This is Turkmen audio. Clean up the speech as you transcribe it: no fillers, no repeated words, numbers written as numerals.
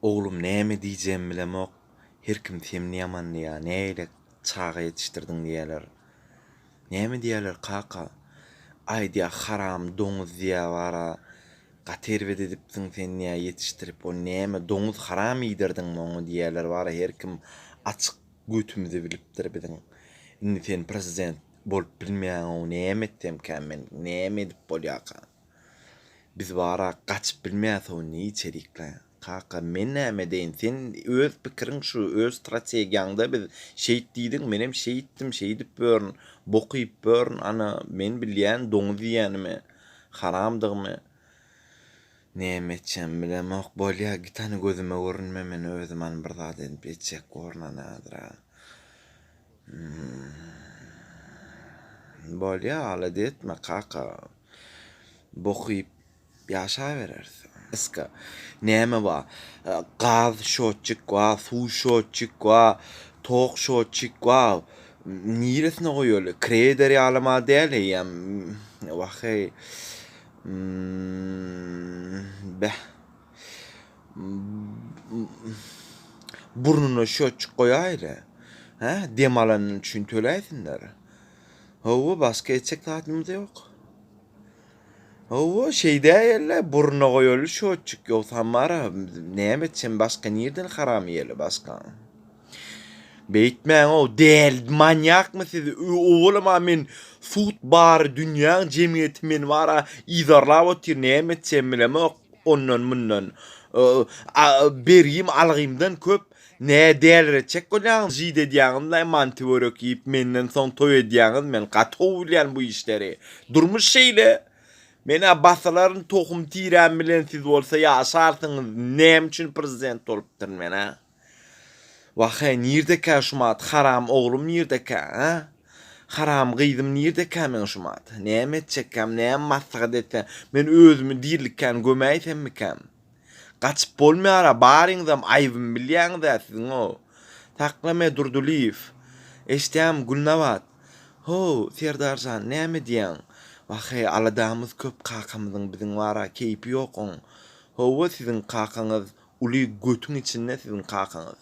Oglum näme diýjem bilemok. Her kim semni ýamanlya, näle çaga ýetişdirdiň diýerler. Näme diýerler kaka? Ay diýä haram doňuz diýä bara. Gaterwet edipdiň sen näme ýetişdirip, o näme doňuz haram ýdirdiň onu diýerler bara. Her kim açyk götümüzi bilipdir biziň. Indi sen prezident bolup bilmeýän o näme etdimkä men, näme edip bolýaka? Biz bara gaçyp bilmeýäs o näme içerikler. Kaka men näme deýin? Sen öz pikiriň şu, öz strategiýaňda biz şeýit diýdiň, men hem şeýitdim, şeýdip börün, bokyp börün, ana men bilýän doňuz diýänimi, haramdygymy? Näme etjem bilemok bolýar, gitany gözüme görünme men özüm an bir zat edip etjek gornanadyra. Bolýar, ala etme kaka. Bokyp ýaşaberersin. Eska näme ba? Gaz şotçyk wa, suw şotçyk wa, tok şotçyk wa. Niresine goýaly? Kreder ýalama däl ýam. Wahy beh. Burnuna şotçyk goýaýla. Ha, dem alanyň üçin töläýsinler. Hawa başga etjek taýdymyz ýok. Hawa şeýde ýerler buruna goýaly şotçyk ýoksa mara näme etjem başga nirden haram ýeli başga. Beýtmäň o däl manýakmy siz? Ogluma men sut bar dünýä jemgyýeti men bara izarlap otyr näme etjem bilemok ondan mundan. Bergim algymdan köp nä däl çek bolýan jide diýäňizle mantiwörek ýyp menden soň toý edýäňiz men gatow bilýän bu işleri. Durmuş şeýle mena basaların tohum tirän bilen siz bolsa ýaşarsyňyz näme üçin prezident bolupdyr mena? Wahy nirdeka şumat haram oglum nirdeka, ha? Haram gyzym nirdeka men şumat? Näme etjekkäm, näme maslahat etsem? Men özümi dirlikkän gömäýsem mikäm? Gaçyp bolmaýar, baryňdam aýbym bilýäňiz siziň o. Taklame Durduliýew. Eşdäm Gulnawat. Ho, Serdarjan, näme diýäň? Wahy aladamyz köp kakamyzyň biziň wara keýpi ýok. Howa siziň kakaňyz uly götüň içinde siziň kakaňyz.